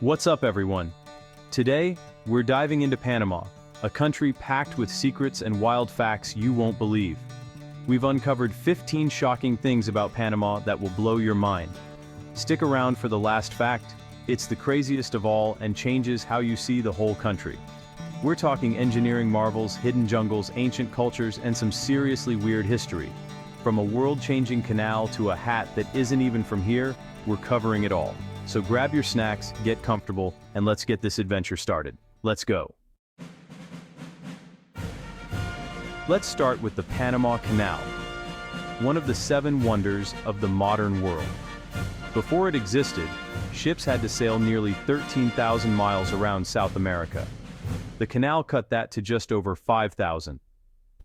What's up, everyone? Today, we're diving into Panama, a country packed with secrets and wild facts you won't believe. We've uncovered 15 shocking things about Panama that will blow your mind. Stick around for the last fact. It's the craziest of all and changes how you see the whole country. We're talking engineering marvels, hidden jungles, ancient cultures, and some seriously weird history. From a world-changing canal to a hat that isn't even from here, we're covering it all. So grab your snacks, get comfortable, and let's get this adventure started. Let's go. Let's start with the Panama Canal, one of the 7 wonders of the modern world. Before it existed, ships had to sail nearly 13,000 miles around South America. The canal cut that to just over 5,000.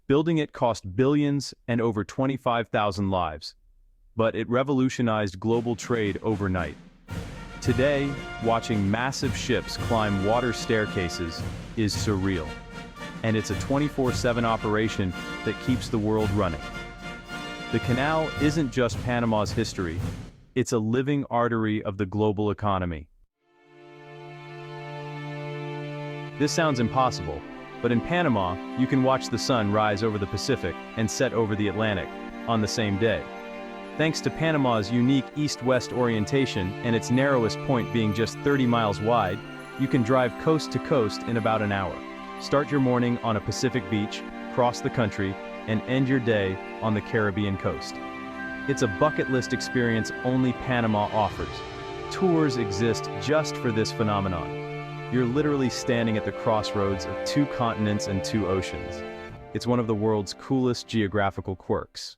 Building it cost billions and over 25,000 lives. But it revolutionized global trade overnight. Today, watching massive ships climb water staircases is surreal. And it's a 24/7 operation that keeps the world running. The canal isn't just Panama's history, it's a living artery of the global economy. This sounds impossible, but in Panama, you can watch the sun rise over the Pacific and set over the Atlantic on the same day. Thanks to Panama's unique east-west orientation and its narrowest point being just 30 miles wide, you can drive coast to coast in about an hour. Start your morning on a Pacific beach, cross the country, and end your day on the Caribbean coast. It's a bucket list experience only Panama offers. Tours exist just for this phenomenon. You're literally standing at the crossroads of 2 continents and 2 oceans. It's one of the world's coolest geographical quirks.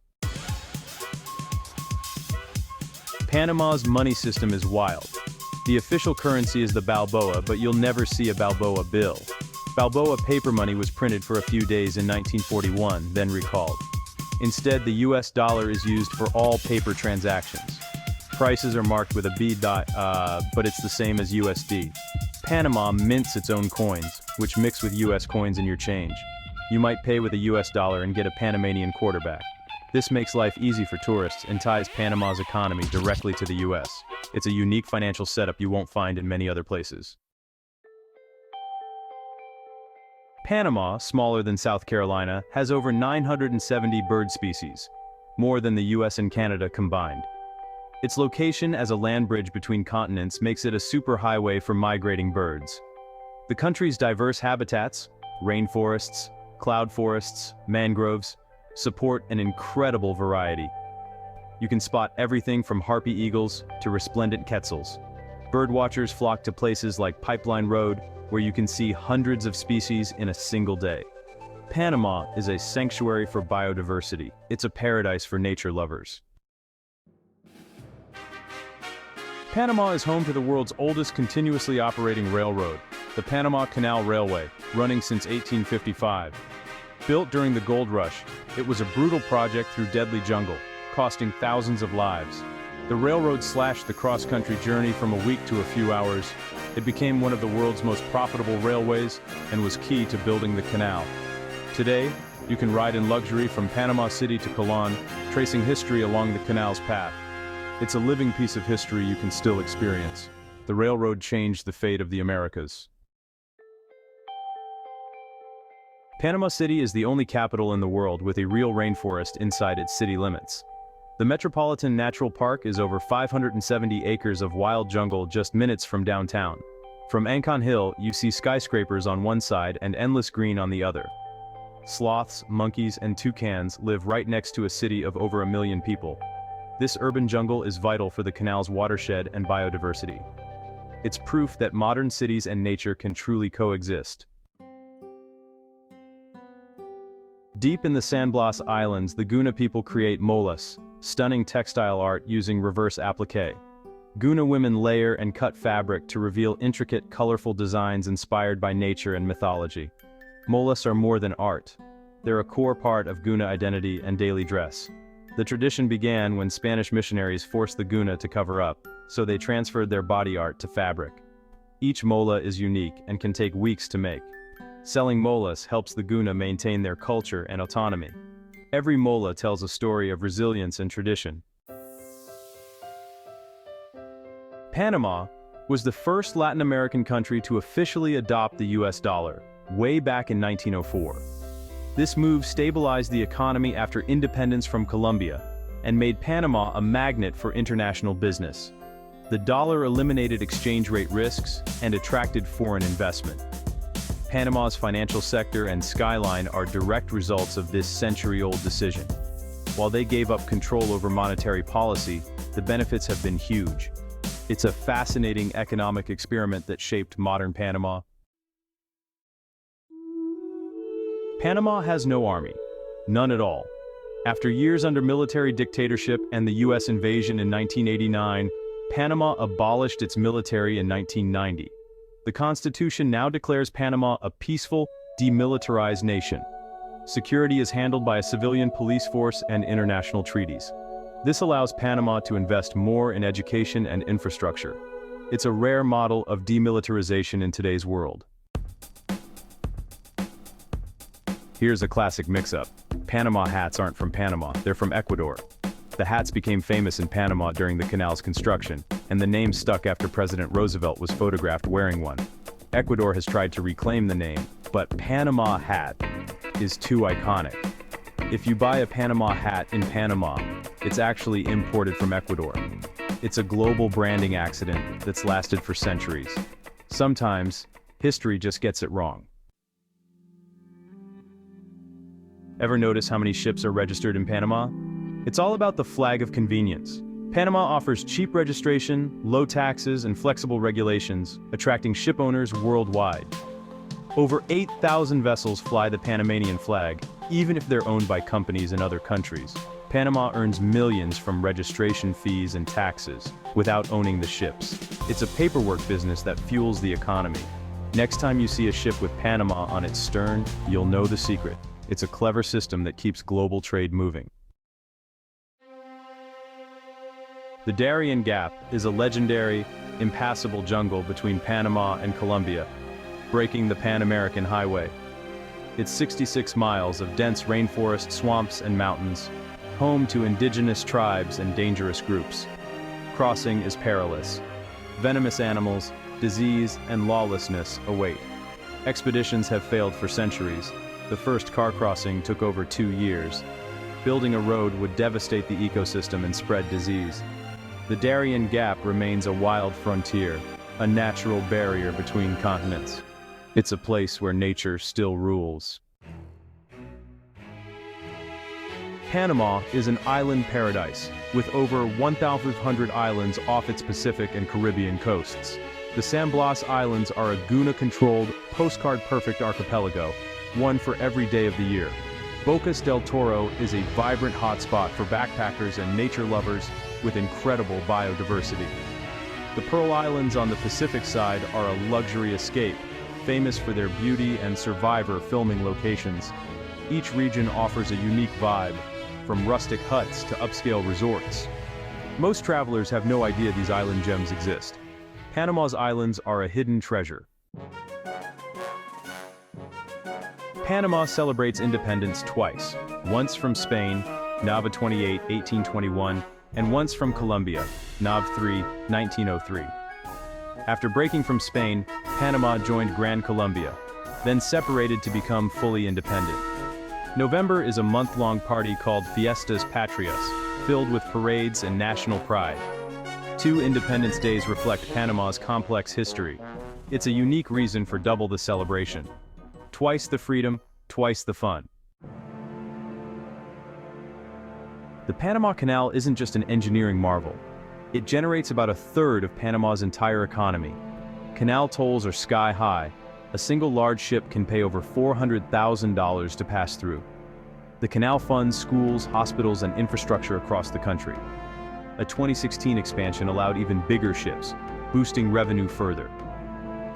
Panama's money system is wild. The official currency is the Balboa, but you'll never see a Balboa bill. Balboa paper money was printed for a few days in 1941, then recalled. Instead, the US dollar is used for all paper transactions. Prices are marked with a B dot, but it's the same as USD. Panama mints its own coins, which mix with US coins in your change. You might pay with a US dollar and get a Panamanian quarterback. This makes life easy for tourists and ties Panama's economy directly to the US. It's a unique financial setup you won't find in many other places. Panama, smaller than South Carolina, has over 970 bird species, more than the US and Canada combined. Its location as a land bridge between continents makes it a superhighway for migrating birds. The country's diverse habitats, rainforests, cloud forests, mangroves, support an incredible variety. You can spot everything from harpy eagles to resplendent quetzals. Birdwatchers flock to places like Pipeline Road, where you can see hundreds of species in a single day. Panama is a sanctuary for biodiversity. It's a paradise for nature lovers. Panama is home to the world's oldest continuously operating railroad, the Panama Canal Railway, running since 1855. Built during the gold rush, it was a brutal project through deadly jungle, costing thousands of lives. The railroad slashed the cross-country journey from a week to a few hours. It became one of the world's most profitable railways and was key to building the canal. Today, you can ride in luxury from Panama City to Colón, tracing history along the canal's path. It's a living piece of history you can still experience. The railroad changed the fate of the Americas. Panama City is the only capital in the world with a real rainforest inside its city limits. The Metropolitan Natural Park is over 570 acres of wild jungle just minutes from downtown. From Ancon Hill, you see skyscrapers on one side and endless green on the other. Sloths, monkeys, and toucans live right next to a city of over 1 million people. This urban jungle is vital for the canal's watershed and biodiversity. It's proof that modern cities and nature can truly coexist. Deep in the San Blas Islands, the Goona people create molas, stunning textile art using reverse applique. Goona women layer and cut fabric to reveal intricate, colorful designs inspired by nature and mythology. Molas are more than art. They're a core part of Goona identity and daily dress. The tradition began when Spanish missionaries forced the Goona to cover up, so they transferred their body art to fabric. Each mola is unique and can take weeks to make. Selling molas helps the Goona maintain their culture and autonomy. Every mola tells a story of resilience and tradition. Panama, was the first Latin American country to officially adopt the US dollar, way back in 1904. This move stabilized the economy after independence from Colombia and made Panama a magnet for international business. The dollar eliminated exchange rate risks and attracted foreign investment. Panama's financial sector and skyline are direct results of this century-old decision. While they gave up control over monetary policy, the benefits have been huge. It's a fascinating economic experiment that shaped modern Panama. Panama has no army. None at all. After years under military dictatorship and the US invasion in 1989, Panama abolished its military in 1990. The Constitution now declares Panama a peaceful, demilitarized nation. Security is handled by a civilian police force and international treaties. This allows Panama to invest more in education and infrastructure. It's a rare model of demilitarization in today's world. Here's a classic mix-up. Panama hats aren't from Panama, they're from Ecuador. The hats became famous in Panama during the canal's construction, and the name stuck after President Roosevelt was photographed wearing one. Ecuador has tried to reclaim the name, but Panama hat is too iconic. If you buy a Panama hat in Panama, it's actually imported from Ecuador. It's a global branding accident that's lasted for centuries. Sometimes, history just gets it wrong. Ever notice how many ships are registered in Panama? It's all about the flag of convenience. Panama offers cheap registration, low taxes, and flexible regulations, attracting ship owners worldwide. Over 8,000 vessels fly the Panamanian flag, even if they're owned by companies in other countries. Panama earns millions from registration fees and taxes, without owning the ships. It's a paperwork business that fuels the economy. Next time you see a ship with Panama on its stern, you'll know the secret. It's a clever system that keeps global trade moving. The Darien Gap is a legendary, impassable jungle between Panama and Colombia, breaking the Pan-American Highway. It's 66 miles of dense rainforest, swamps, and mountains, home to indigenous tribes and dangerous groups. Crossing is perilous. Venomous animals, disease, and lawlessness await. Expeditions have failed for centuries. The first car crossing took over 2 years. Building a road would devastate the ecosystem and spread disease. The Darien Gap remains a wild frontier, a natural barrier between continents. It's a place where nature still rules. Panama is an island paradise, with over 1,500 islands off its Pacific and Caribbean coasts. The San Blas Islands are a Goona-controlled, postcard-perfect archipelago, one for every day of the year. Bocas del Toro is a vibrant hotspot for backpackers and nature lovers with incredible biodiversity. The Pearl Islands on the Pacific side are a luxury escape, famous for their beauty and survivor filming locations. Each region offers a unique vibe, from rustic huts to upscale resorts. Most travelers have no idea these island gems exist. Panama's islands are a hidden treasure. Panama celebrates independence twice, once from Spain, Nov 28, 1821, and once from Colombia, Nov 3, 1903. After breaking from Spain, Panama joined Gran Colombia, then separated to become fully independent. November is a month-long party called Fiestas Patrias, filled with parades and national pride. 2 Independence Days reflect Panama's complex history. It's a unique reason for double the celebration. Twice the freedom, twice the fun. The Panama Canal isn't just an engineering marvel. It generates about 1/3 of Panama's entire economy. Canal tolls are sky high. A single large ship can pay over $400,000 to pass through. The canal funds schools, hospitals, and infrastructure across the country. A 2016 expansion allowed even bigger ships, boosting revenue further.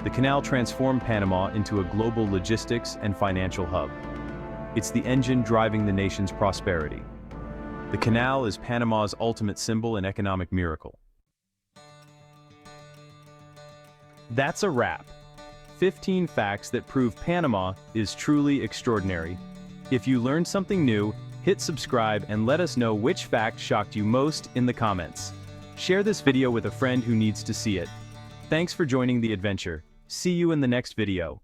The canal transformed Panama into a global logistics and financial hub. It's the engine driving the nation's prosperity. The canal is Panama's ultimate symbol and economic miracle. That's a wrap. 15 facts that prove Panama is truly extraordinary. If you learned something new, hit subscribe and let us know which fact shocked you most in the comments. Share this video with a friend who needs to see it. Thanks for joining the adventure. See you in the next video.